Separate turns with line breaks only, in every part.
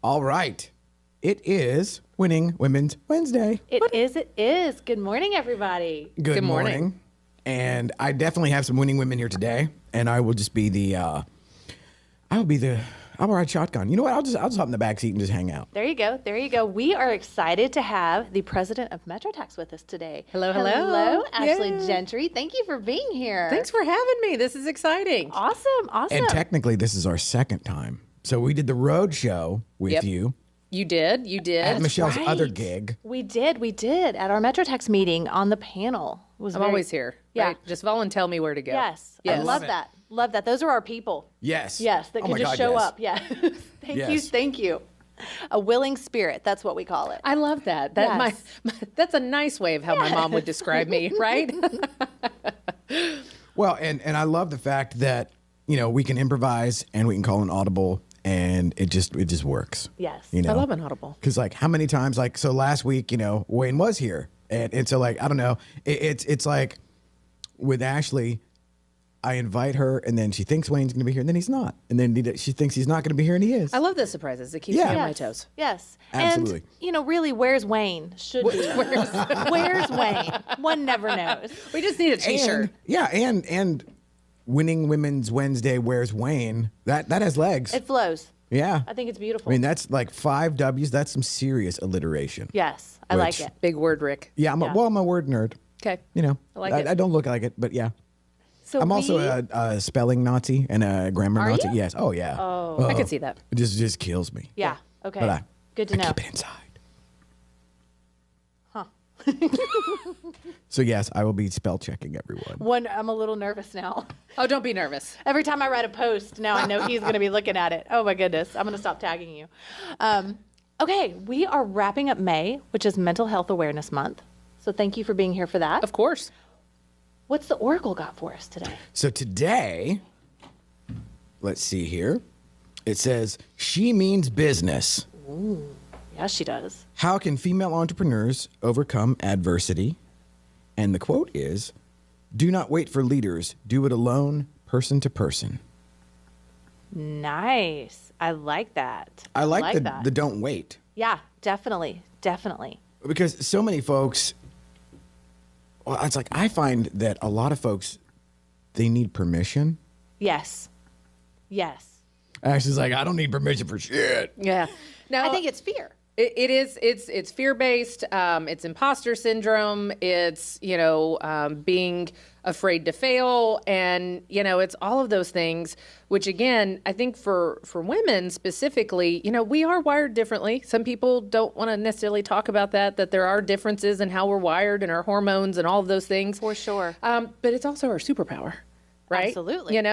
All right. It is Winning Women's Wednesday.
It is. Good morning, everybody.
Good morning. And I definitely have some winning women here today. And I will just be I'll ride shotgun. You know what? I'll just hop in the back seat and just hang out.
There you go. There you go. We are excited to have the president of MetroTex with us today.
Hello, hello.
Hello, Ashley
Yeah.
Gentry. Thank you for being here.
Thanks for having me. This is exciting.
Awesome.
And technically, this is our second time. So we did the road show with
Yep.
you
You did.
at Michelle's
right.
other gig.
We did at our MetroTex meeting on the panel. It was
I'm always here.
Yeah.
Right? Just tell me where to go.
Yes. I
Yes.
love
it.
that. Love that. Those are our people.
Yes.
Yes, that
Oh
can
my
just
God,
show
yes.
up. Yeah. Thank you.
Yes.
Thank you. A willing spirit. That's what we call it.
I love that. That
Yes.
that's a nice way of how my mom would describe me, right?
Well, and I love the fact that, we can improvise and we can call an audible and it just works.
Yes.
You know?
I love an audible.
Because how many times, so last week, Wayne was here. And so I don't know. It's like with Ashley, I invite her and then she thinks Wayne's going to be here and then he's not. And then she thinks he's not going to be here and he is.
I love the surprises. It keeps
Yeah.
me on my
Yes.
toes.
Yes.
Absolutely.
And, really, where's Wayne? Should be. Where's Wayne? One never knows.
We just need a T-shirt.
And Winning Women's Wednesday, Where's Wayne? That has legs.
It flows.
Yeah.
I think it's beautiful.
I mean, that's like 5 W's. That's some serious alliteration.
Yes. I like
Which-
it.
Big word, Rick.
Yeah, I'm a word nerd.
Okay.
I
like it.
I don't look like it, but yeah.
So
I'm also a spelling Nazi and a grammar
Are
Nazi.
you?
Yes. Oh, yeah.
Oh.
I could see that.
It just kills me.
Yeah. Okay.
But
Good to
I
know.
keep it inside.
Huh.
So, yes, I will be spell checking everyone.
I'm a little nervous now.
Oh, don't be nervous.
Every time I write a post, now I know he's going to be looking at it. Oh, my goodness. I'm going to stop tagging you. Okay. We are wrapping up May, which is Mental Health Awareness Month. So thank you for being here for that.
Of course.
What's the Oracle got for us today?
So, today, let's see here. It says, she means business.
Yes, she does.
How can female entrepreneurs overcome adversity? And the quote is, do not wait for leaders. Do it alone, person to person.
Nice. I like that.
I like
that.
the don't wait.
Yeah, definitely. Definitely.
Because so many folks, it's like I find that a lot of folks, they need permission.
Yes. Yes.
Ashley's like, I don't need permission for shit.
Yeah. Now
I think it's fear.
It is. It's fear-based. It's imposter syndrome. It's being afraid to fail, and it's all of those things. Which again, I think for women specifically, we are wired differently. Some people don't want to necessarily talk about that there are differences in how we're wired and our hormones and all of those things.
For sure.
But it's also our superpower, right?
Absolutely.
And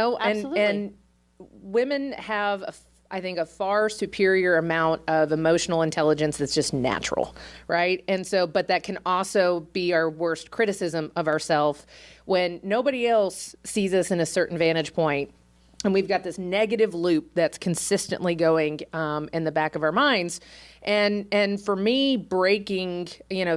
and women have I think a far superior amount of emotional intelligence that's just natural, right? And so, but that can also be our worst criticism of ourselves when nobody else sees us in a certain vantage point. And we've got this negative loop that's consistently going in the back of our minds. And for me, breaking,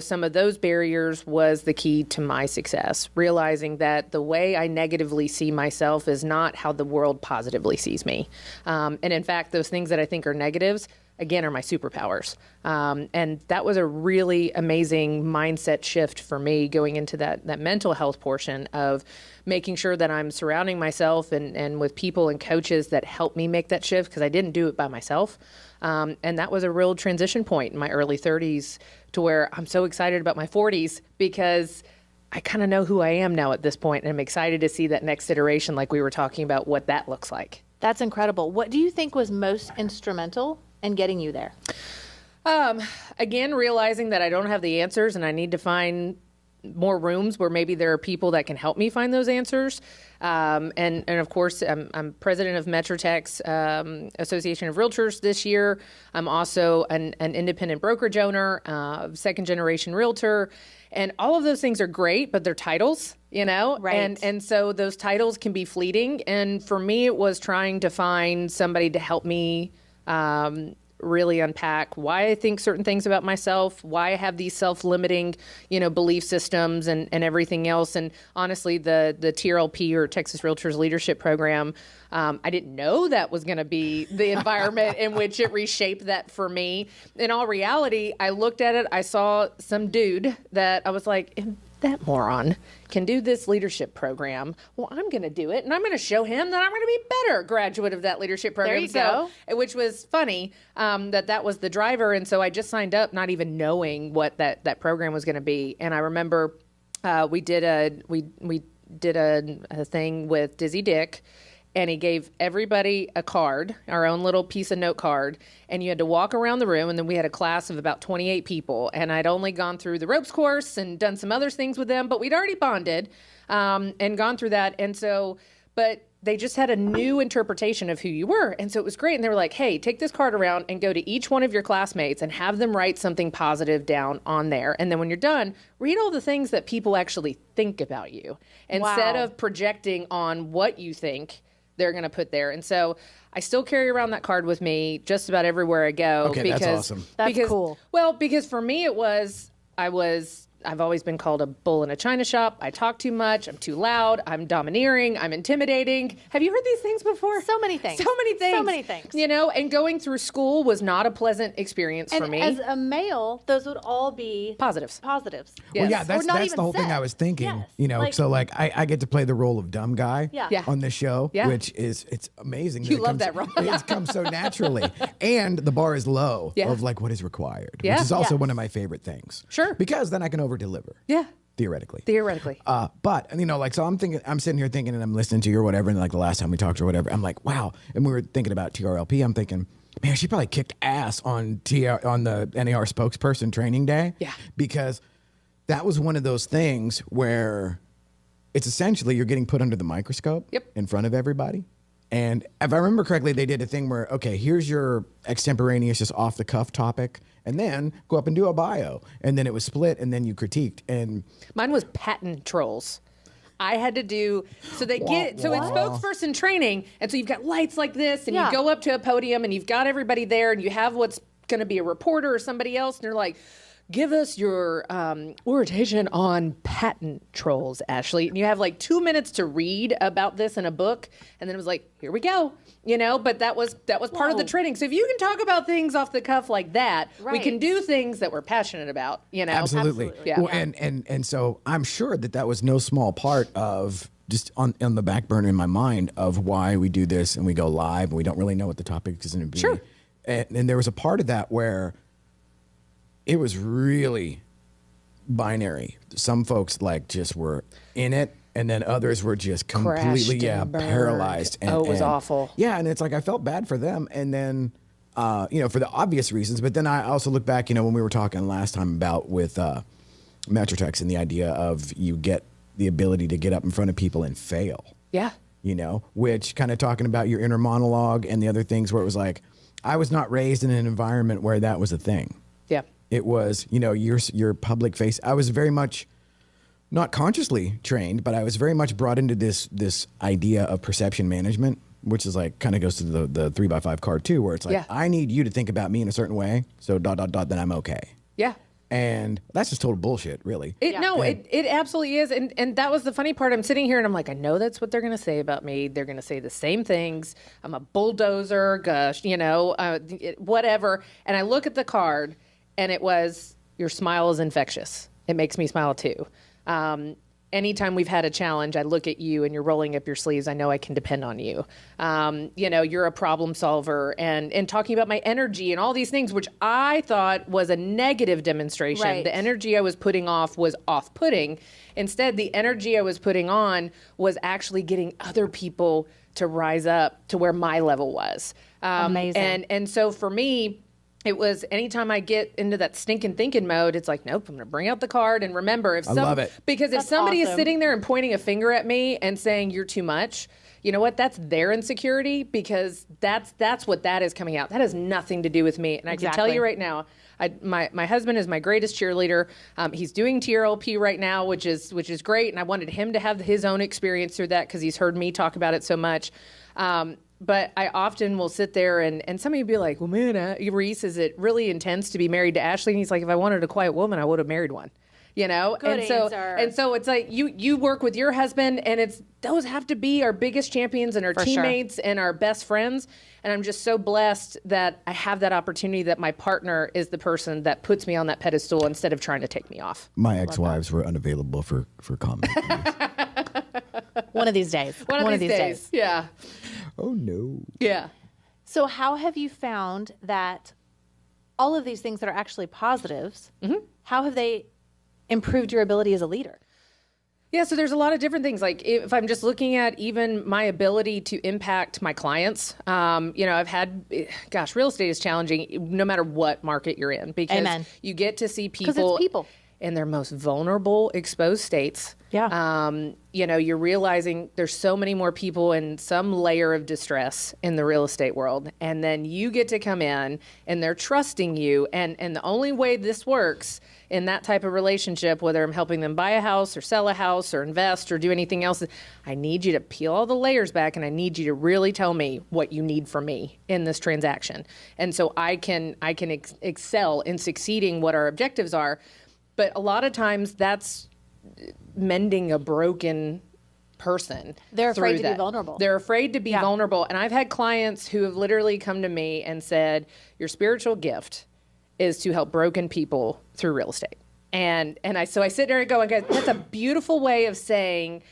some of those barriers was the key to my success, realizing that the way I negatively see myself is not how the world positively sees me. And in fact, those things that I think are negatives, again, are my superpowers. And that was a really amazing mindset shift for me going into that mental health portion of making sure that I'm surrounding myself and with people and coaches that help me make that shift, because I didn't do it by myself. And that was a real transition point in my early 30s to where I'm so excited about my 40s because I kind of know who I am now at this point, and I'm excited to see that next iteration, like we were talking about, what that looks like.
That's incredible. What do you think was most instrumental in getting you there?
Again, realizing that I don't have the answers and I need to find more rooms where maybe there are people that can help me find those answers. And of course, I'm president of MetroTex Association of REALTORS this year. I'm also an independent brokerage owner, second generation realtor. And all of those things are great, but they're titles,
Right.
And so those titles can be fleeting. And for me, it was trying to find somebody to help me really unpack why I think certain things about myself, why I have these self-limiting, belief systems and everything else. And honestly, the TRLP, or Texas Realtors Leadership Program, I didn't know that was going to be the environment in which it reshaped that for me. In all reality, I looked at it, I saw some dude that I was like, if that moron can do this leadership program, well, I'm going to do it, and I'm going to show him that I'm going to be better graduate of that leadership program.
There you go.
Which was funny, that was the driver. And so I just signed up not even knowing what that program was going to be. And I remember we did a thing with Dizzy Dick, and he gave everybody a card, our own little piece of note card, and you had to walk around the room. And then we had a class of about 28 people, and I'd only gone through the ropes course and done some other things with them, but we'd already bonded and gone through that. And so, but they just had a new interpretation of who you were. And so it was great. And they were like, hey, take this card around and go to each one of your classmates and have them write something positive down on there. And then when you're done, read all the things that people actually think about you instead of projecting on what you think they're going to put there. And so I still carry around that card with me just about everywhere I go.
Okay, that's awesome.
That's cool.
Well, because for me I've always been called a bull in a china shop. I talk too much. I'm too loud. I'm domineering. I'm intimidating. Have you heard these things before?
So many things.
So many things.
So many things.
And going through school was not a pleasant experience for me.
As a male, those would all be
positives.
Positives.
Well, yeah,
Or
that's
not
the
even
whole thing
said.
I was thinking.
Yes.
So I get to play the role of dumb guy
Yeah.
on this show,
Yeah.
which it's amazing.
You love that role.
It comes so naturally, and the bar is low
Yeah.
of like what is required,
Yeah.
which is also
Yes.
one of my favorite things.
Sure.
because then I can over deliver.
Yeah.
Theoretically.
Theoretically.
So I'm sitting here thinking, and I'm listening to you or whatever, and like the last time we talked or whatever, I'm like, wow. And we were thinking about TRLP. I'm thinking, man, she probably kicked ass on the NAR spokesperson training day.
Yeah.
Because that was one of those things where it's essentially you're getting put under the microscope in front of everybody. And if I remember correctly, they did a thing where, okay, here's your extemporaneous, just off the cuff topic, and then go up and do a bio. And then it was split, and then you critiqued. And
Mine was patent trolls. I had to do, so it's spokesperson training. And so you've got lights like this, and you go up to a podium, and you've got everybody there, and you have what's going to be a reporter or somebody else, and they're like, give us your orientation on patent trolls, Ashley. And you have like 2 minutes to read about this in a book. And then it was like, here we go. But that was part of the training. So if you can talk about things off the cuff like that, we can do things that we're passionate about,
Absolutely.
Yeah.
Well, and so I'm sure that was no small part of just on the back burner in my mind of why we do this and we go live and we don't really know what the topic is going to be.
Sure.
And there was a part of that where it was really binary. Some folks like just were in it, and then others were just completely paralyzed. And,
it was awful.
Yeah, and it's like I felt bad for them, and then for the obvious reasons. But then I also look back, when we were talking last time about with MetroTex and the idea of you get the ability to get up in front of people and fail.
Yeah.
Which kind of talking about your inner monologue and the other things where it was like I was not raised in an environment where that was a thing.
Yeah.
It was, your public face. I was very much not consciously trained, but I was very much brought into this idea of perception management, which is like kind of goes to the 3x5 card too, where it's like, I need you to think about me in a certain way. So ... then I'm okay.
Yeah.
And that's just total bullshit, really.
It absolutely is. And that was the funny part. I'm sitting here and I'm like, I know that's what they're going to say about me. They're going to say the same things. I'm a bulldozer, whatever. And I look at the card and it was, your smile is infectious. It makes me smile too. Anytime we've had a challenge, I look at you and you're rolling up your sleeves. I know I can depend on you. You're a problem solver and talking about my energy and all these things, which I thought was a negative demonstration.
Right.
The energy I was putting off was off-putting. Instead, the energy I was putting on was actually getting other people to rise up to where my level was.
Amazing.
And so for me, it was anytime I get into that stinking thinking mode, it's like, nope, I'm going to bring out the card and remember
I love it.
Because if
That's
somebody is
awesome.
sitting there and pointing a finger at me and saying you're too much, you know what? That's their insecurity because that's what that is coming out. That has nothing to do with me. And I can tell you right now, my husband is my greatest cheerleader. He's doing TRLP right now, which is great. And I wanted him to have his own experience through that because he's heard me talk about it so much. but I often will sit there and somebody would be like, well, man, Reese, is it really intense to be married to Ashley? And he's like, if I wanted a quiet woman, I would have married one. You know,
Good answer.
And so it's like you work with your husband, and those have to be our biggest champions and our teammates and our best friends. And I'm just so blessed that I have that opportunity, that my partner is the person that puts me on that pedestal instead of trying to take me off.
My ex-wives were unavailable for comment.
One of these days.
One of these days. Yeah.
Oh no.
Yeah.
So how have you found that all of these things that are actually positives, how have they improved your ability as a leader?
Yeah, so there's a lot of different things. Like if I'm just looking at even my ability to impact my clients, I've had, real estate is challenging no matter what market you're in, because
Amen.
You get to see
'Cause it's people.
in their most vulnerable, exposed states.
Yeah.
You're realizing there's so many more people in some layer of distress in the real estate world. And then you get to come in and they're trusting you. And the only way this works in that type of relationship, whether I'm helping them buy a house or sell a house or invest or do anything else, I need you to peel all the layers back, and I need you to really tell me what you need from me in this transaction. And so I can excel in succeeding what our objectives are. But a lot of times that's mending a broken person.
They're afraid to be vulnerable.
They're afraid to be vulnerable. And I've had clients who have literally come to me and said, your spiritual gift is to help broken people through real estate. And I sit there and go, that's a beautiful way of saying,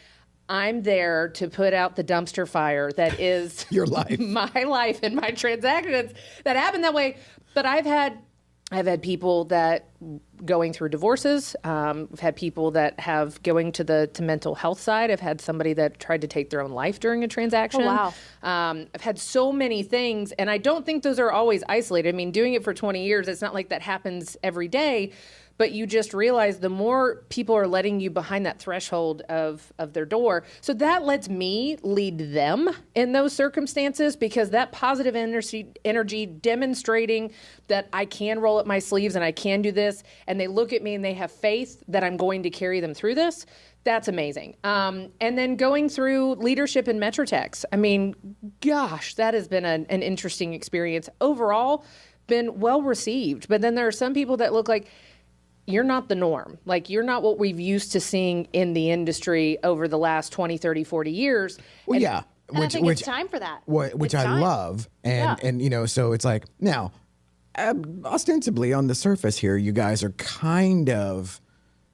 I'm there to put out the dumpster fire that is
your life,
my life and my transactions that happen that way. But I've had people that going through divorces. I've had people that have going to mental health side. I've had somebody that tried to take their own life during a transaction.
Oh, wow.
I've had so many things, and I don't think those are always isolated. I mean, doing it for 20 years, it's not like that happens every day. But you just realize the more people are letting you behind that threshold of their door. So that lets me lead them in those circumstances, because that positive energy demonstrating that I can roll up my sleeves and I can do this, and they look at me and they have faith that I'm going to carry them through this. That's amazing. And then going through leadership in MetroTex. I mean, gosh, that has been an interesting experience. Overall, been well received. But then there are some people that look like, you're not the norm. Like, you're not what we've used to seeing in the industry over the last 20, 30, 40 years.
Well,
and,
yeah.
And I think it's time for that.
Which I love. And so it's like, now, ostensibly on the surface here, you guys are kind of,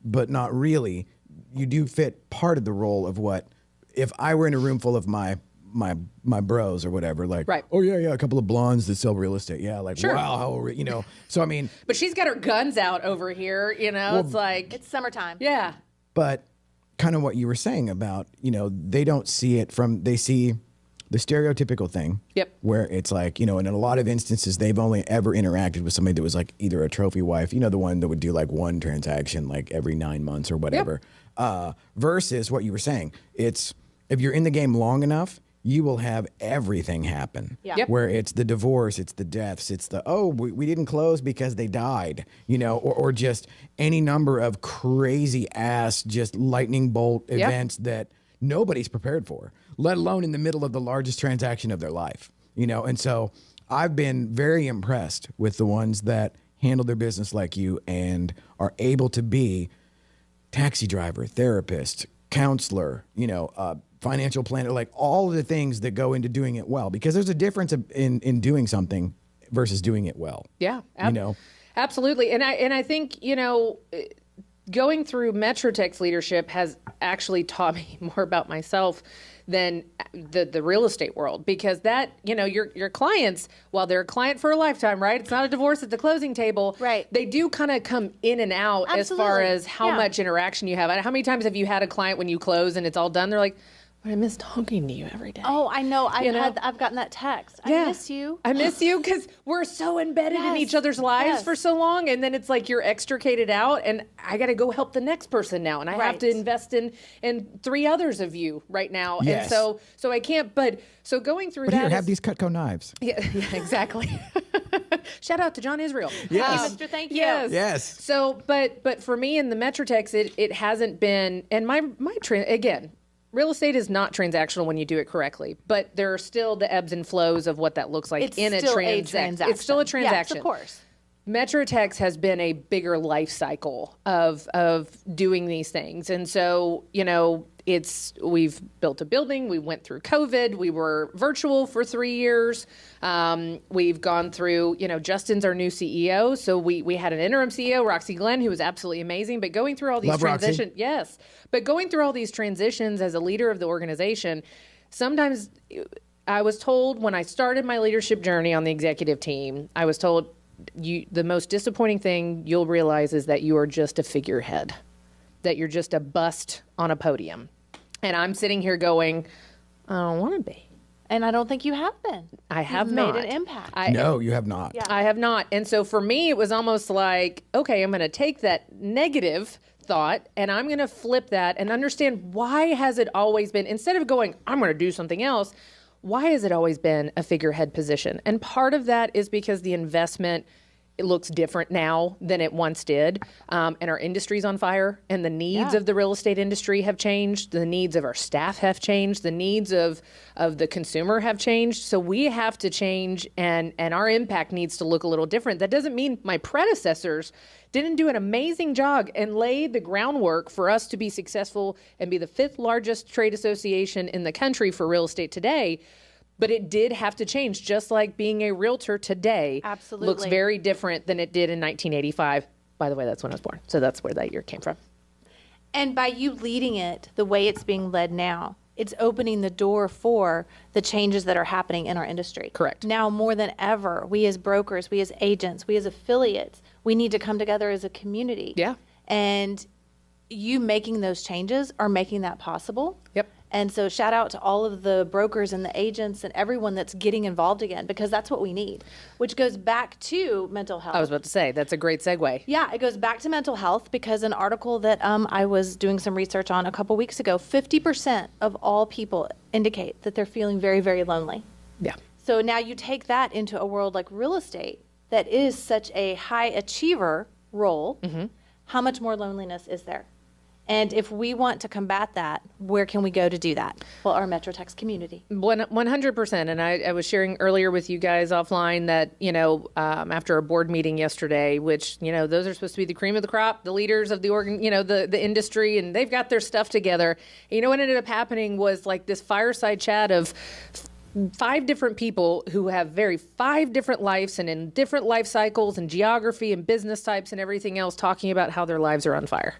but not really. You do fit part of the role of what, if I were in a room full of my bros or whatever, like,
right.
Oh yeah, a couple of blondes that sell real estate. Yeah, like,
sure.
Wow, so I mean.
But she's got her guns out over here, it's like.
It's summertime.
Yeah.
But kind of what you were saying about, they don't see it they see the stereotypical thing.
Yep.
Where it's like, and in a lot of instances, they've only ever interacted with somebody that was like either a trophy wife, the one that would do like one transaction like every 9 months or whatever. Yep. Versus what you were saying. It's, if you're in the game long enough, you will have everything happen.
Yeah. Yep.
Where it's the divorce, it's the deaths, it's the, we didn't close because they died, or just any number of crazy ass, just lightning bolt events that nobody's prepared for, let alone in the middle of the largest transaction of their life, And so I've been very impressed with the ones that handle their business like you and are able to be taxi driver, therapist, counselor, financial planner, like all of the things that go into doing it well, because there's a difference in doing something versus doing it well.
Yeah. Absolutely. And I think, going through MetroTex leadership has actually taught me more about myself than the real estate world, because that, your clients, while they're a client for a lifetime, right? It's not a divorce at the closing table.
Right.
They do kind of come in and out. Absolutely. As far as how much interaction you have. How many times have you had a client when you close and it's all done, they're like, but I miss talking to you every day.
Oh, I know. I've gotten that text. I miss you.
I miss you, because we're so embedded in each other's lives for so long. And then it's like you're extricated out, and I got to go help the next person now. And I have to invest in 3 others of you right now.
Yes.
And so I can't, so going through that.
Here, have these Cutco knives.
Yeah,
exactly.
Shout out to John Israel.
Yes.
Mr. Thank you.
Yes.
So, but for me in the MetroTex, it hasn't been, and again, real estate is not transactional when you do it correctly, but there are still the ebbs and flows of what that looks like
It's
in
still
a
a
transaction. It's still a transaction.
Yes, of course.
MetroTex has been a bigger life cycle of doing these things. And so, we've built a building. We went through COVID. We were virtual for 3 years. We've gone through, Justin's our new CEO. So we had an interim CEO, Roxy Glenn, who was absolutely amazing. But going through all these transitions, yes. But going through all these transitions as a leader of the organization, sometimes I was told when I started my leadership journey on the executive team, I was told, the most disappointing thing you'll realize is that you are just a figurehead, that you're just a bust on a podium. And I'm sitting here going, I don't want to be.
And I don't think you have been.
I have
You've
not
made an impact.
No, you have not.
Yeah.
I have not. And so for me, it was almost like, okay, I'm going to take that negative thought and I'm going to flip that and understand why has it always been, instead of going, I'm going to do something else, why has it always been a figurehead position? And part of that is because the investment, it looks different now than it once did. And our industry's on fire, and the needs of the real estate industry have changed. The needs of our staff have changed. The needs of the consumer have changed. So we have to change, and our impact needs to look a little different. That doesn't mean my predecessors didn't do an amazing job and lay the groundwork for us to be successful and be the 5th largest trade association in the country for real estate today. But it did have to change, just like being a realtor today looks very different than it did in 1985. By the way, that's when I was born. So that's where that year came from.
And by you leading it the way it's being led now, it's opening the door for the changes that are happening in our industry.
Correct.
Now more than ever, we as brokers, we as agents, we as affiliates, we need to come together as a community.
Yeah.
And you making those changes are making that possible.
Yep.
And so shout out to all of the brokers and the agents and everyone that's getting involved again, because that's what we need, which goes back to mental health.
I was about to say, that's a great segue.
Yeah, it goes back to mental health because an article that I was doing some research on a couple weeks ago, 50% of all people indicate that they're feeling very, very lonely.
Yeah.
So now you take that into a world like real estate that is such a high achiever role. How much more loneliness is there? And if we want to combat that, where can we go to do that? Well, our MetroTex community.
100%. And I was sharing earlier with you guys offline that, after a board meeting yesterday, which, those are supposed to be the cream of the crop, the leaders of the the industry, and they've got their stuff together. And, what ended up happening was like this fireside chat of 5 different people who have 5 different lives and in different life cycles and geography and business types and everything else, talking about how their lives are on fire.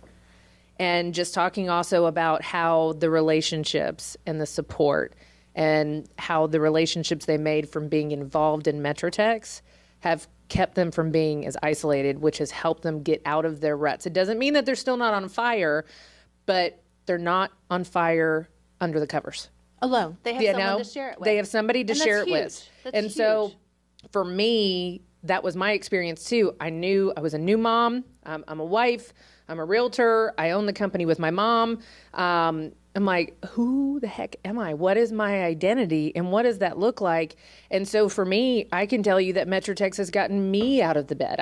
And just talking also about how the relationships and the support and how the relationships they made from being involved in MetroTex have kept them from being as isolated, which has helped them get out of their ruts. It doesn't mean that they're still not on fire, but they're not on fire under the covers.
Alone. They have someone to share it with.
They have somebody to share it with.
That's huge.
So for me, that was my experience too. I knew I was a new mom. I'm a wife. I'm a realtor. I own the company with my mom. I'm like, who the heck am I? What is my identity? And what does that look like? And so for me, I can tell you that MetroTex has gotten me out of the bed.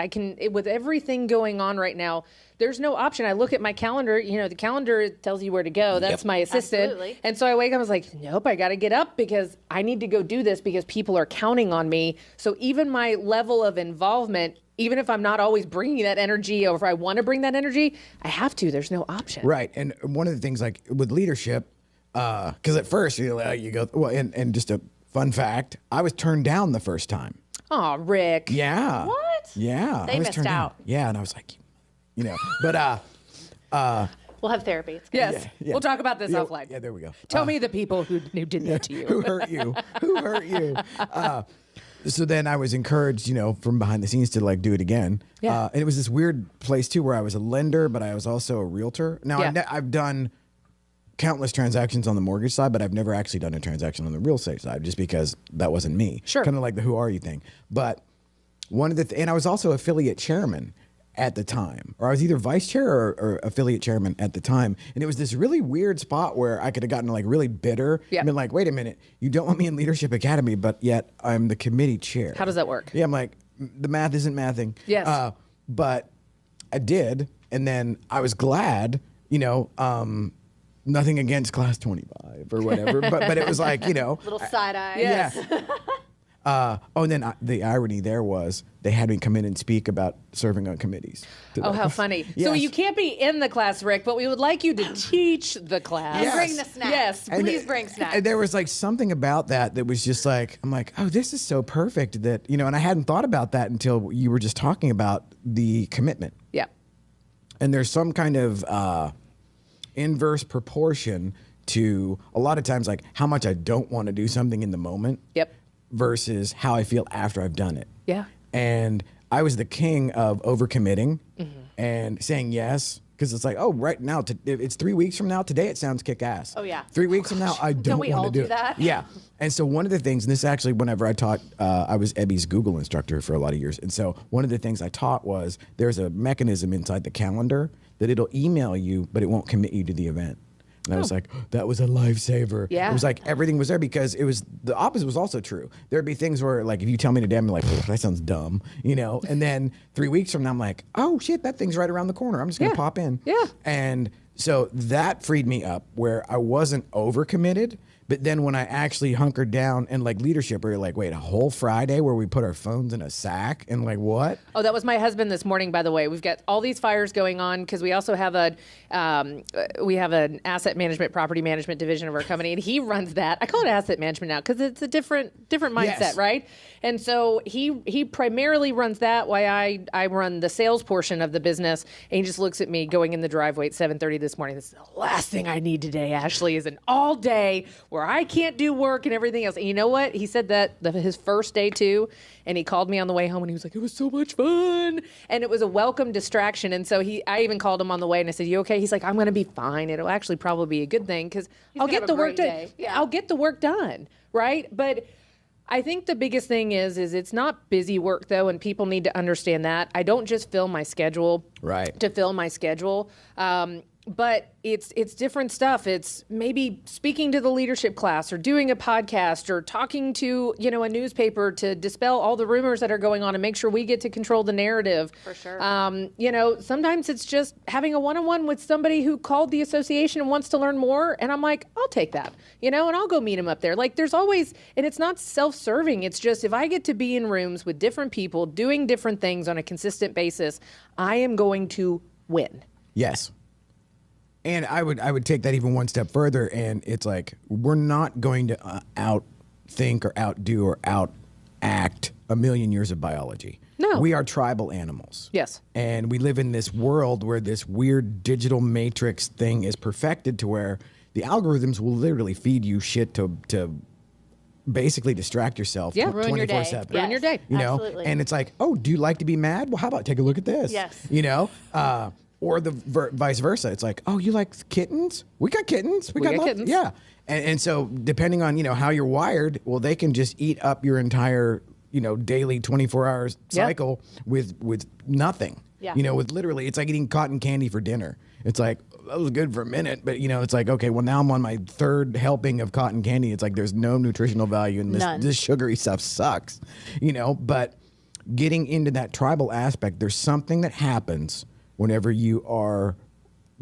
With everything going on right now, there's no option. I look at my calendar, the calendar tells you where to go. That's my assistant.
Absolutely.
And so I wake up, I was like, nope, I got to get up because I need to go do this because people are counting on me. So even my level of involvement, even if I'm not always bringing that energy or if I want to bring that energy, I have to. There's no option.
Right. And one of the things like with leadership, because at first you go, well, and just a fun fact, I was turned down the first time.
Oh, Rick.
Yeah.
What?
Yeah.
They
I was
missed
turned
out.
down. Yeah. And I was like, but
we'll have therapy. It's good.
Yes.
Yeah.
We'll talk about this offline.
Yeah, there we go.
Tell me the people who did that to you.
Who hurt you? Who hurt you? So then I was encouraged, from behind the scenes to do it again.
Yeah.
And it was this weird place too, where I was a lender, but I was also a realtor. Now I've done countless transactions on the mortgage side, but I've never actually done a transaction on the real estate side just because that wasn't me.
Sure.
Kind of like the who are you thing. But one of the, and I was also affiliate chairman at the time, or I was either vice chair or affiliate chairman at the time. And it was this really weird spot where I could have gotten really bitter and been like, wait a minute, you don't want me in Leadership Academy, but yet I'm the committee chair.
How does that work?
Yeah, I'm like, the math isn't mathing.
Yes.
But I did. And then I was glad, nothing against class 25 or whatever, but it was like,
Little side eye.
Yes.
And then the irony there was they had me come in and speak about serving on committees.
Oh, how funny. So
Yes.
you can't be in the class, Rick, but we would like you to teach the class.
Yes.
Bring the snacks.
Yes,
Please bring snacks.
And there was like something about that was just like, I'm like, oh, this is so perfect that, and I hadn't thought about that until you were just talking about the commitment.
Yeah.
And there's some kind of inverse proportion to a lot of times like how much I don't want to do something in the moment.
Yep.
Versus how I feel after I've done it.
Yeah.
And I was the king of overcommitting and saying yes. Because it's like, oh, right now, it's 3 weeks from now. Today it sounds kick ass.
Oh, yeah.
3 weeks from now, I don't
we
want
all
to do
do
it.
that?
Yeah. And so one of the things, and this actually, whenever I taught, I was Ebby's Google instructor for a lot of years. And so one of the things I taught was there's a mechanism inside the calendar that it'll email you, but it won't commit you to the event. And I was like, that was a lifesaver.
Yeah.
It was like everything was there because it was the opposite was also true. There'd be things where like if you tell me today, I'm like, that sounds dumb, and then 3 weeks from now, I'm like, oh shit, that thing's right around the corner. I'm just gonna pop in.
Yeah.
And so that freed me up where I wasn't overcommitted. But then when I actually hunkered down and like leadership, where you're like, wait, a whole Friday where we put our phones in a sack and like what?
Oh, that was my husband this morning, by the way. We've got all these fires going on because we also have an asset management, property management division of our company, and he runs that. I call it asset management now because it's a different mindset,
Yes.
right? And so he primarily runs that while I run the sales portion of the business. And he just looks at me going in the driveway at 7:30 this morning. This is the last thing I need today, Ashley, is an all day where I can't do work and everything else. And you know what? He said that his first day too, and he called me on the way home and he was like, it was so much fun. And it was a welcome distraction. And so I even called him on the way and I said, you okay? He's like, I'm going to be fine. It'll actually probably be a good thing because I'll
gonna
get
have
the
a
work
great
done.
day. Yeah.
I'll get the work done, right? But I think the biggest thing is it's not busy work though, and people need to understand that. I don't just fill my schedule
Right.
to fill my schedule. But it's different stuff. It's maybe speaking to the leadership class or doing a podcast or talking to, a newspaper to dispel all the rumors that are going on and make sure we get to control the narrative.
For sure.
Sometimes it's just having a one-on-one with somebody who called the association and wants to learn more. And I'm like, I'll take that, and I'll go meet them up there. Like there's always, and it's not self-serving. It's just, if I get to be in rooms with different people doing different things on a consistent basis, I am going to win.
Yes. And I would take that even one step further, and it's like we're not going to outthink or outdo or outact a million years of biology.
No.
We are tribal animals.
Yes.
And we live in this world where this weird digital matrix thing is perfected to where the algorithms will literally feed you shit to basically distract yourself.
Yeah.
Ruin your day.
24/7.
Ruin your day.
Absolutely.
And it's like, oh, do you like to be mad? Well, how about take a look at this?
Yes.
Or the vice versa. It's like, oh, you like kittens? We got kittens. We got
kittens.
Yeah. And so depending on, how you're wired, well, they can just eat up your entire, daily 24-hour cycle with nothing.
Yeah.
With literally, it's like eating cotton candy for dinner. It's like, that was good for a minute, but it's like, okay, well now I'm on my third helping of cotton candy. It's like, there's no nutritional value in this.
None.
This sugary stuff sucks, but getting into that tribal aspect, there's something that happens whenever you are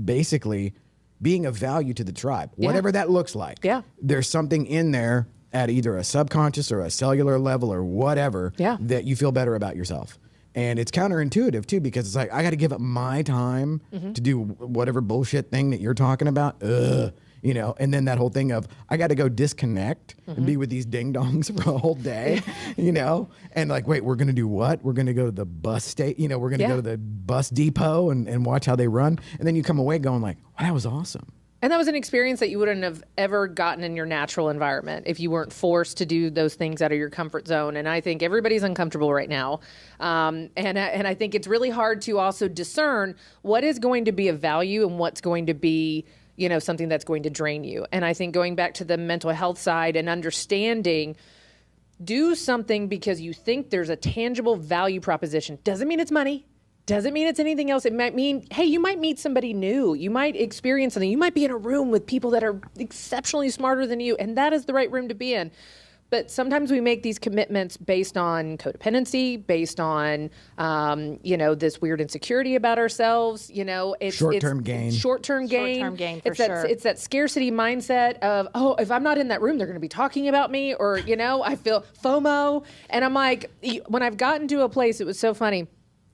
basically being of value to the tribe, whatever that looks like.
Yeah.
There's something in there at either a subconscious or a cellular level or whatever that you feel better about yourself. And it's counterintuitive too, because it's like, I got to give up my time to do whatever bullshit thing that you're talking about. And then that whole thing of, I got to go disconnect and be with these ding dongs for a whole day, and like, wait, we're going to do what? We're going to go to the bus station, we're going to go to the bus depot and watch how they run. And then you come away going like, wow, that was awesome.
And that was an experience that you wouldn't have ever gotten in your natural environment if you weren't forced to do those things out of your comfort zone. And I think everybody's uncomfortable right now. And I think it's really hard to also discern what is going to be of value and what's going to be, something that's going to drain you. And I think going back to the mental health side and understanding, do something because you think there's a tangible value proposition. Doesn't mean it's money. Doesn't mean it's anything else. It might mean, hey, you might meet somebody new. You might experience something. You might be in a room with people that are exceptionally smarter than you, and that is the right room to be in. But sometimes we make these commitments based on codependency, based on, this weird insecurity about ourselves. It's
Short-term gain.
Short-term gain, for sure.
It's that scarcity mindset of, oh, if I'm not in that room, they're going to be talking about me, or, I feel FOMO. And I'm like, when I've gotten to a place, it was so funny.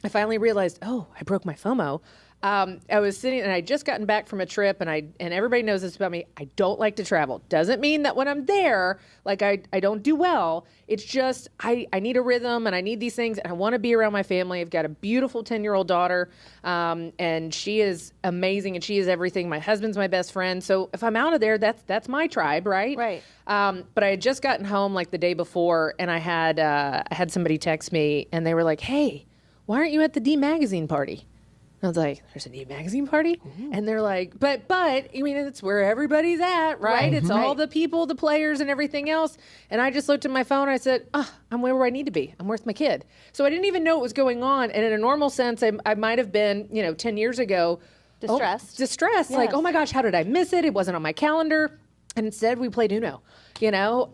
I finally realized, oh, I broke my FOMO. I was sitting, and I just gotten back from a trip, and everybody knows this about me. I don't like to travel. Doesn't mean that when I'm there, like I don't do well. It's just I need a rhythm, and I need these things, and I want to be around my family. I've got a beautiful 10-year-old daughter, and she is amazing, and she is everything. My husband's my best friend. So if I'm out of there, that's my tribe, right?
Right.
But I had just gotten home like the day before, and I had somebody text me, and they were like, "Hey, why aren't you at the D Magazine party?" I was like, there's a D Magazine party? Ooh. And they're like, but, I mean, it's where everybody's at, right? It's all the people, the players, and everything else. And I just looked at my phone. I said, I'm where I need to be. I'm with my kid. So I didn't even know what was going on. And in a normal sense, I might have been, 10 years ago.
Distressed.
Distressed. Yes. Like, oh my gosh, how did I miss it? It wasn't on my calendar. And instead we played Uno, Uno's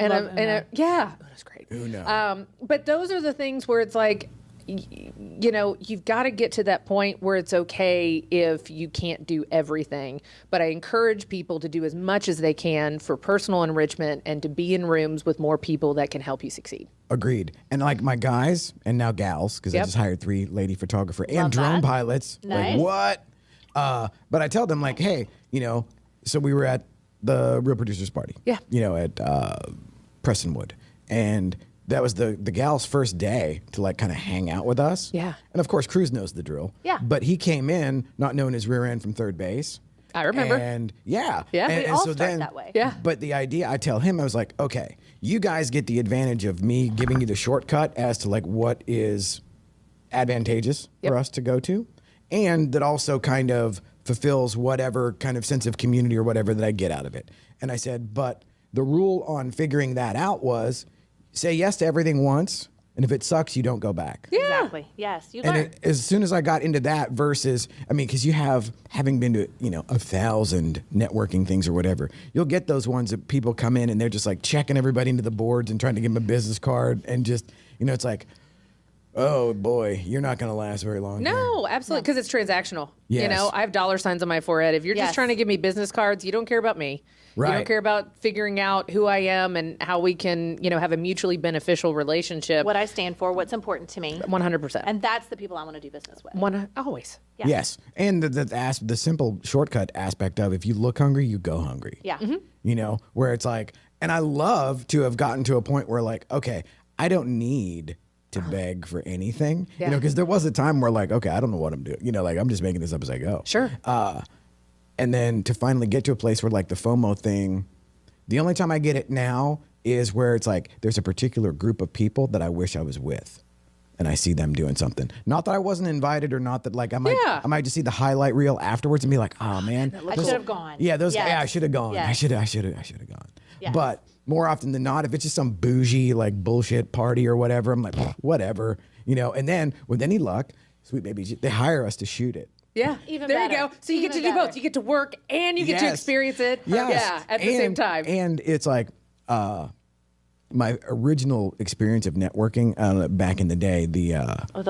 great.
Uno.
But those are the things where it's like, you've got to get to that point where it's okay if you can't do everything. But I encourage people to do as much as they can for personal enrichment and to be in rooms with more people that can help you succeed.
Agreed. And like my guys and now gals, because I just hired 3 lady photographer and drone pilots.
Nice.
Like, what? But I tell them like, hey, so we were at the Real Producers Party.
Yeah.
At Prestonwood. And that was the gal's first day to like kind of hang out with us.
Yeah.
And of course, Cruz knows the drill.
Yeah.
But he came in not knowing his rear end from third base.
I remember.
And yeah.
Yeah.
And,
We
and
all
so
start
then,
that way.
Yeah.
But the idea, I tell him, I was like, okay, you guys get the advantage of me giving you the shortcut as to like what is advantageous for us to go to. And that also kind of fulfills whatever kind of sense of community or whatever that I get out of it. And I said, but the rule on figuring that out was say yes to everything once, and if it sucks, you don't go back.
Yeah.
Exactly. Yes, you
And
learn.
as soon as I got into that versus, because you having been to, 1,000 networking things or whatever, you'll get those ones that people come in and they're just like checking everybody into the boards and trying to give them a business card and just, it's like, oh boy, you're not going to last very long.
No, absolutely, because it's transactional.
Yes.
I have dollar signs on my forehead. If you're just trying to give me business cards, you don't care about me.
Right.
You don't care about figuring out who I am and how we can, have a mutually beneficial relationship.
What I stand for, what's important to me.
100%.
And that's the people I want to do business with.
Always.
Yeah.
Yes. And the simple shortcut aspect of if you look hungry, you go hungry.
Yeah.
Mm-hmm.
Where it's like, and I love to have gotten to a point where like, okay, I don't need to beg for anything,
Yeah.
because there was a time where like, okay, I don't know what I'm doing. Like I'm just making this up as I go.
Sure.
And then to finally get to a place where like the FOMO thing, the only time I get it now is where it's like, there's a particular group of people that I wish I was with. And I see them doing something. Not that I wasn't invited or not that like I might just see the highlight reel afterwards and be like, oh man.
I should have gone.
Yeah,
Yes.
I should have gone.
Yes.
I should have gone.
Yes.
But more often than not, if it's just some bougie like bullshit party or whatever, I'm like, whatever, and then with any luck, sweet baby, they hire us to shoot it.
Yeah.
Even
there
better.
you go. So you get to
Even
do both.
better.
You get to work and you get to
Yes.
experience it.
Yes.
Yeah, at the same time.
And it's like my original experience of networking back in the day, the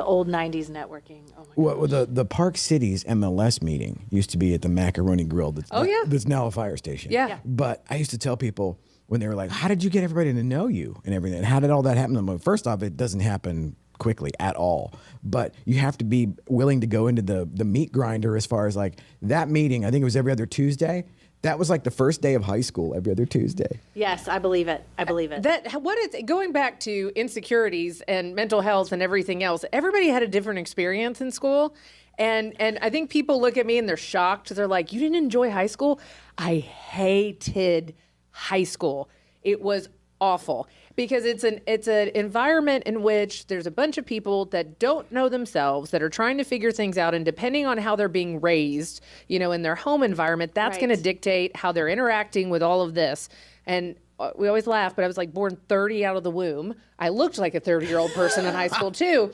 old 90s networking. Oh my God.
the Park Cities MLS meeting used to be at the Macaroni Grill that's now a fire station.
Yeah.
But I used to tell people when they were like, how did you get everybody to know you and everything? How did all that happen? I'm like, first off, it doesn't happen quickly at all, but you have to be willing to go into the meat grinder as far as like that meeting. I think it was every other Tuesday. That was like the first day of high school, every other Tuesday.
Yes, I believe it. I believe it.
Going back to insecurities and mental health and everything else, everybody had a different experience in school. And I think people look at me and they're shocked. They're like, you didn't enjoy high school? I hated high school. It was awful because it's an environment in which there's a bunch of people that don't know themselves, that are trying to figure things out, and depending on how they're being raised, in their home environment, that's
Right.
going to dictate how they're interacting with all of this. And we always laugh, but I was like born 30 out of the womb. I looked like a 30-year-old person in high school too.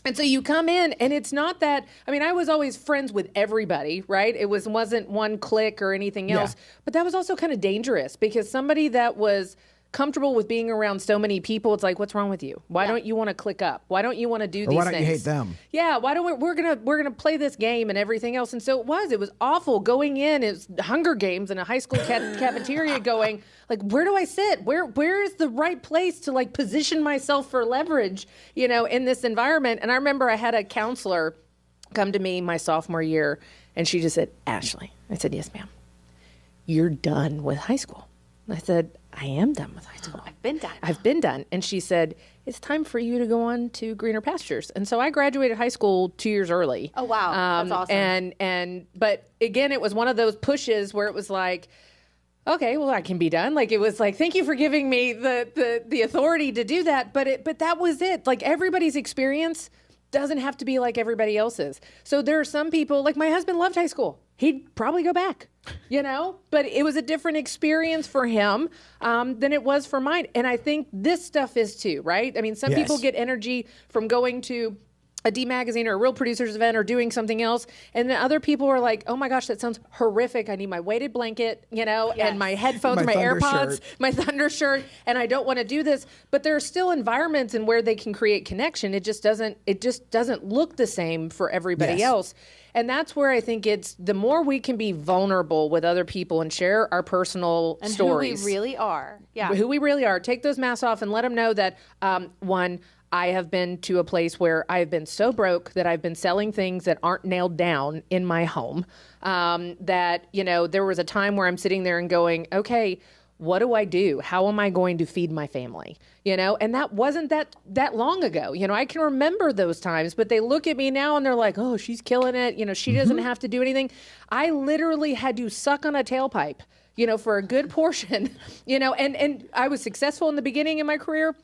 And so you come in, and it's not that. I mean, I was always friends with everybody, right? It wasn't one clique or anything else.
Yeah.
But that was also kind of dangerous because somebody that was comfortable with being around so many people. It's like, what's wrong with you? Why don't you want to click up? Why don't you want to do these things?
Why don't you hate them?
Yeah, why don't we're gonna play this game and everything else? And so it was awful going in. It's Hunger Games in a high school cafeteria, going like, where do I sit? Where is the right place to like position myself for leverage, in this environment? And I remember I had a counselor come to me my sophomore year, and she just said, Ashley. I said, yes, ma'am. You're done with high school. I said, I am done with high school. I've been done. And she said, it's time for you to go on to greener pastures. And so I graduated high school 2 years early.
Oh, wow. That's awesome.
But again, it was one of those pushes where it was like, okay, well, I can be done. Like, it was like, thank you for giving me the authority to do that. But that was it. Like, everybody's experience doesn't have to be like everybody else's. So there are some people, like my husband loved high school. He'd probably go back, but it was a different experience for him than it was for mine. And I think this stuff is too, right? I mean, some people get energy from going to a D magazine or a Real Producers event or doing something else. And then other people are like, oh my gosh, that sounds horrific. I need my weighted blanket, and my headphones, my AirPods, my Thunder shirt, and I don't want to do this. But there are still environments in where they can create connection. It just doesn't look the same for everybody else. And that's where I think it's the more we can be vulnerable with other people and share our personal stories.
Who we really are. Yeah.
Who we really are. Take those masks off and let them know that, one, I have been to a place where I've been so broke that I've been selling things that aren't nailed down in my home. That, there was a time where I'm sitting there and going, okay, what do I do? How am I going to feed my family? And that wasn't that long ago. I can remember those times, but they look at me now and they're like, oh, she's killing it. She doesn't have to do anything. I literally had to suck on a tailpipe, for a good portion, and I was successful in the beginning of my career.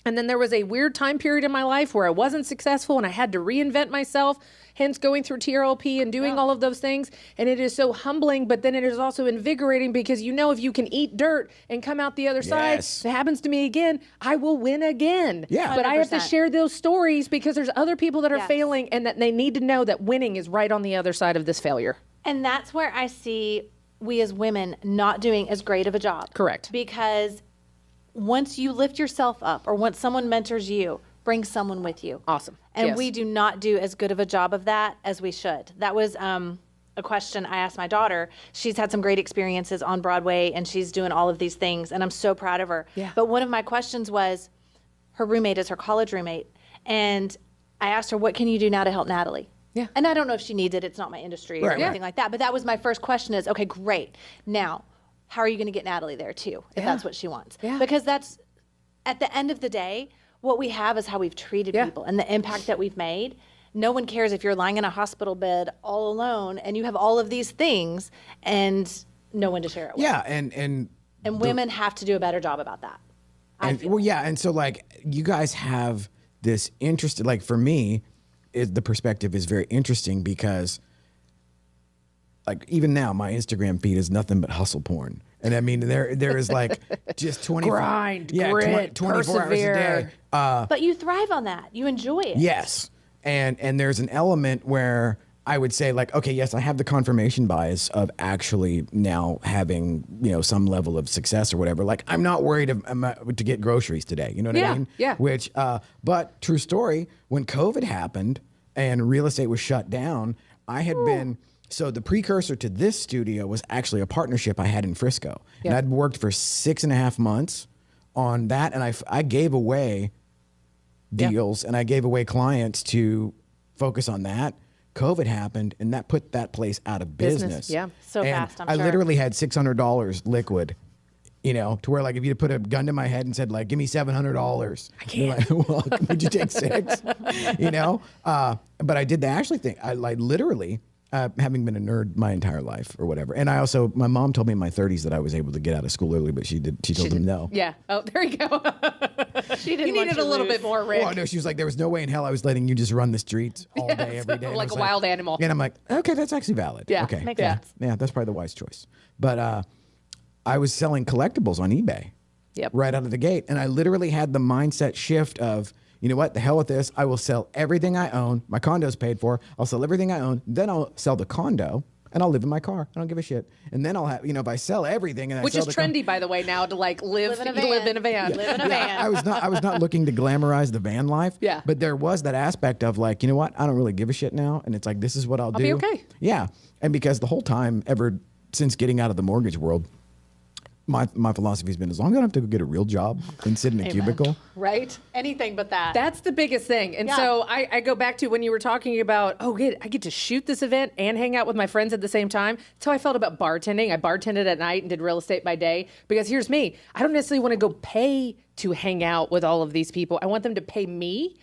And then there was a weird time period in my life where I wasn't successful and I had to reinvent myself, hence going through TRLP and doing all of those things. And it is so humbling, but then it is also invigorating because if you can eat dirt and come out the other side, if it happens to me again, I will win again.
Yeah.
But I have to share those stories because there's other people that are failing and that they need to know that winning is right on the other side of this failure.
And that's where I see we as women not doing as great of a job.
Correct.
Because once you lift yourself up or once someone mentors you, bring someone with you.
Awesome.
And we do not do as good of a job of that as we should. That was a question I asked my daughter. She's had some great experiences on Broadway and she's doing all of these things and I'm so proud of her.
Yeah.
But one of my questions was, her roommate is her college roommate. And I asked her, what can you do now to help Natalie?
Yeah.
And I don't know if she needs it. It's not my industry or anything like that. But that was my first question is, okay, great. Now, how are you going to get Natalie there too, if that's what she wants? Yeah. Because that's, at the end of the day, what we have is how we've treated people and the impact that we've made. No one cares if you're lying in a hospital bed all alone and you have all of these things and no one to share it with.
Yeah, and
women have to do a better job about that.
And so like you guys have this interest, like for me, the perspective is very interesting because like even now my Instagram feed is nothing but hustle porn. And I mean, there is like just 24
grind, grit,
24 hours a day.
But you thrive on that. You enjoy it.
Yes. And there's an element where I would say like, okay, yes, I have the confirmation bias of actually now having, some level of success or whatever. Like I'm not worried to get groceries today. You know what I mean?
Yeah.
Which, but true story, when COVID happened and real estate was shut down, I had been... So the precursor to this studio was actually a partnership I had in Frisco. And I'd worked for 6.5 months on that. And I gave away deals and I gave away clients to focus on that. COVID happened and that put that place out of business.
Yeah.
So
and
fast, I'm
I
sure.
literally had $600 liquid, to where like if you put a gun to my head and said like, give me $700. I can't. Like, well, would you take 6? But I did the Ashley thing. I literally... having been a nerd my entire life or whatever. And my mom told me in my 30s that I was able to get out of school early, but she told them no.
Yeah. Oh, there you go.
She didn't
you needed a little bit more, Rick.
Well, no, she was like, there was no way in hell I was letting you just run the streets all day, every day.
Like a wild animal.
And I'm like, okay, that's actually valid.
Yeah.
Okay.
Makes sense.
Yeah, that's probably the wise choice. But I was selling collectibles on eBay right out of the gate. And I literally had the mindset shift of, you know what? The hell with this. I will sell everything I own. My condo's paid for. I'll sell everything I own. Then I'll sell the condo and I'll live in my car. I don't give a shit. And then I'll have, if I sell everything, and
Which is trendy, by the way, now to like live in a van.
Live in a van.
I was not looking to glamorize the van life.
Yeah.
But there was that aspect of like, you know what? I don't really give a shit now. And it's like, this is what I'll do.
be okay.
Yeah. And because the whole time ever since getting out of the mortgage world, my philosophy has been, as long as I don't have to go get a real job and sit in a cubicle.
Right? Anything but that.
That's the biggest thing. And so I go back to when you were talking about, I get to shoot this event and hang out with my friends at the same time. That's how I felt about bartending. I bartended at night and did real estate by day. Because here's me. I don't necessarily want to go pay to hang out with all of these people. I want them to pay me,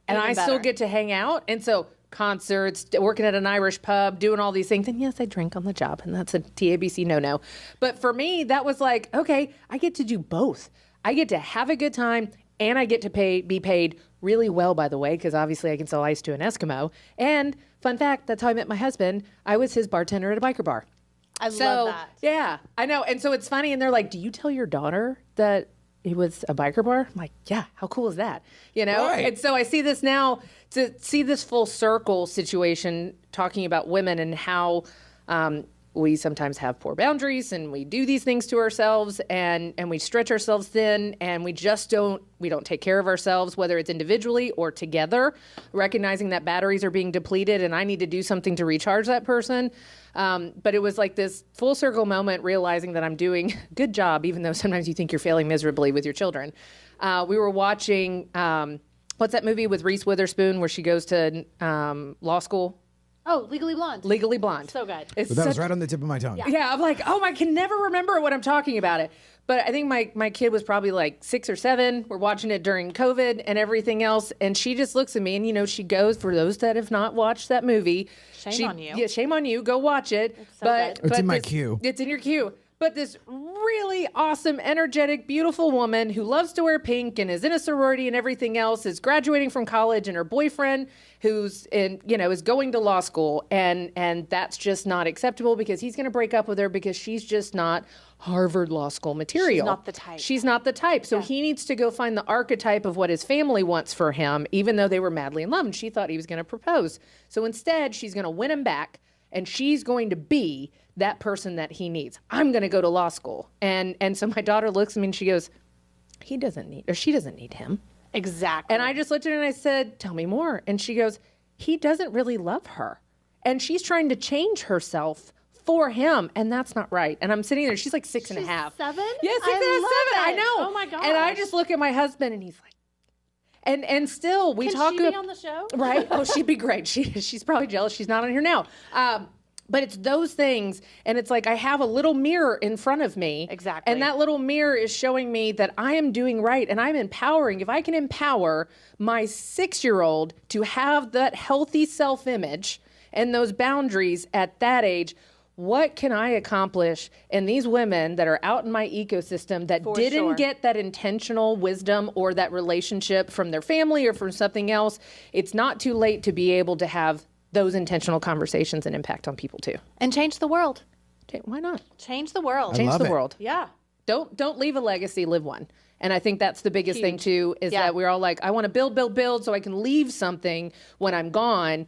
and
Even
I still
better.
get to hang out. And so concerts, working at an Irish pub, doing all these things. And yes, I drink on the job, and that's a TABC no-no. But for me, that was like, okay, I get to do both. I get to have a good time, and I get to be paid really well, by the way, because obviously I can sell ice to an Eskimo. And fun fact, that's how I met my husband. I was his bartender at a biker bar.
I love that.
Yeah, I know. And so it's funny, and they're like, do you tell your daughter that it was a biker bar? I'm like, yeah, how cool is that?
Right.
And so I see this now, to see this full circle situation talking about women and how we sometimes have poor boundaries, and we do these things to ourselves, and we stretch ourselves thin, and we don't take care of ourselves, whether it's individually or together, recognizing that batteries are being depleted and I need to do something to recharge that person. But it was like this full circle moment, realizing that I'm doing a good job, even though sometimes you think you're failing miserably with your children. We were watching, what's that movie with Reese Witherspoon where she goes to law school?
Oh, Legally Blonde.
Legally Blonde.
So good.
It's
But that was
such-
right on the tip of my tongue.
Yeah, I'm like, I can never remember what I'm talking about it. But I think my kid was probably like 6 or 7. We're watching it during COVID and everything else. And she just looks at me and, she goes, for those that have not watched that movie.
Shame on you.
Yeah, shame on you. Go watch it.
so good.
It's in my queue.
It's in your queue. But this really awesome, energetic, beautiful woman who loves to wear pink and is in a sorority and everything else is graduating from college, and her boyfriend who's is going to law school, and that's just not acceptable because he's going to break up with her because she's just not Harvard Law School material.
She's not the type.
She's not the type. So he needs to go find the archetype of what his family wants for him, even though they were madly in love and she thought he was going to propose. So instead, she's going to win him back, and she's going to be that person that he needs. I'm going to go to law school. And so my daughter looks at me and she goes, she doesn't need him.
Exactly.
And I just looked at her and I said, tell me more. And she goes, he doesn't really love her. And she's trying to change herself for him. And that's not right. And I'm sitting there. She's like 6 and a half.
7?
Yeah, 6
I
and a half,
love
7. I
it.
know.
Oh my gosh.
And I just look at my husband and he's like, and still we
Can
talk.
she be on the show?
Right? Oh, she'd be great. She's probably jealous she's not on here now. But it's those things, and it's like I have a little mirror in front of me.
Exactly.
And that little mirror is showing me that I am doing right, and I'm empowering. If I can empower my 6-year-old to have that healthy self-image and those boundaries at that age, what can I accomplish? And these women that are out in my ecosystem that didn't
sure.
get that intentional wisdom or that relationship from their family or from something else, it's not too late to be able to have those intentional conversations and impact on people too.
And change the world.
Okay, why not?
Change the world.
Change
love
the
it.
world.
Yeah.
Don't leave a legacy, live one. And I think that's the biggest thing too, is
Yeah.
that we're all like, I want to build so I can leave something when I'm gone.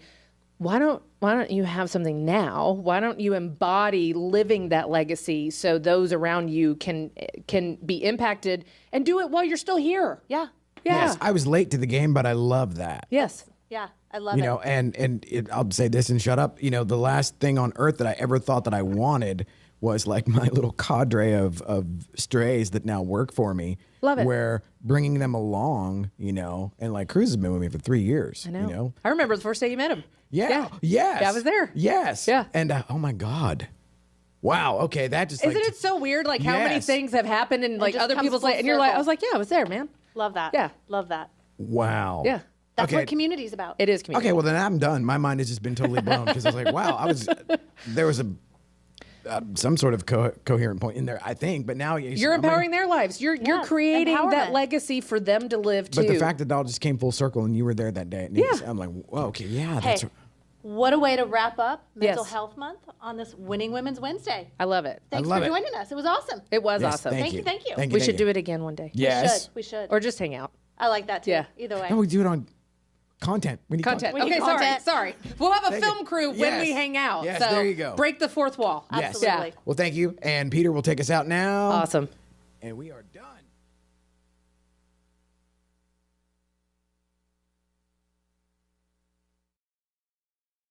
Why don't you have something now? Why don't you embody living that legacy so those around you can be impacted and do it while you're still here?
Yeah.
Yeah.
Yes, I was late to the game, but I love that.
Yes.
Yeah. I love it.
And I'll say this and shut up. The last thing on earth that I ever thought that I wanted was like my little cadre of strays that now work for me.
Love it.
Where bringing them along, and like Cruz has been with me for 3 years.
I know. I remember the first day you met him.
Yeah. Yes.
Yeah, I was there.
Yes.
Yeah.
And oh my God. Wow. Okay. That just
Isn't it so weird? Like how many
Yes.
things have happened in like
just
other
comes
people's
full
life, and you're like,
circle.
I was like, yeah, I was there, man.
Love that.
Yeah.
Love that.
wow.
Yeah.
That's
Okay.
what community's about.
It is community.
Okay, well then I'm done. My mind has just been totally blown because I was like, wow, there was some sort of coherent point in there, I think. But now
You're empowering their lives. You're
Yes,
creating that
empowerment.
legacy for them to live too.
But the fact that it all just came full circle and you were there that day, and
Yeah.
I'm like, whoa, okay, yeah,
Hey,
that's.
what a way to wrap up Mental
Yes.
Health Month on this Winning Women's Wednesday.
I love it.
Thanks
love
for
it.
joining us. It was awesome.
It was
Yes,
awesome.
Thank you. Thank you.
Thank
We
you.
should do it again one day.
Yes.
We should.
Or just hang out.
I like that too.
Yeah.
Either way.
And we do it on. content. We need
Content.
We need
Okay,
content.
sorry. We'll have a
Thank
film
you.
crew when
Yes.
we hang out.
Yes,
so
there you go.
break the fourth wall.
Yes.
Absolutely.
Yeah.
Well, thank you. And Peter will take us out now.
Awesome.
And we are done.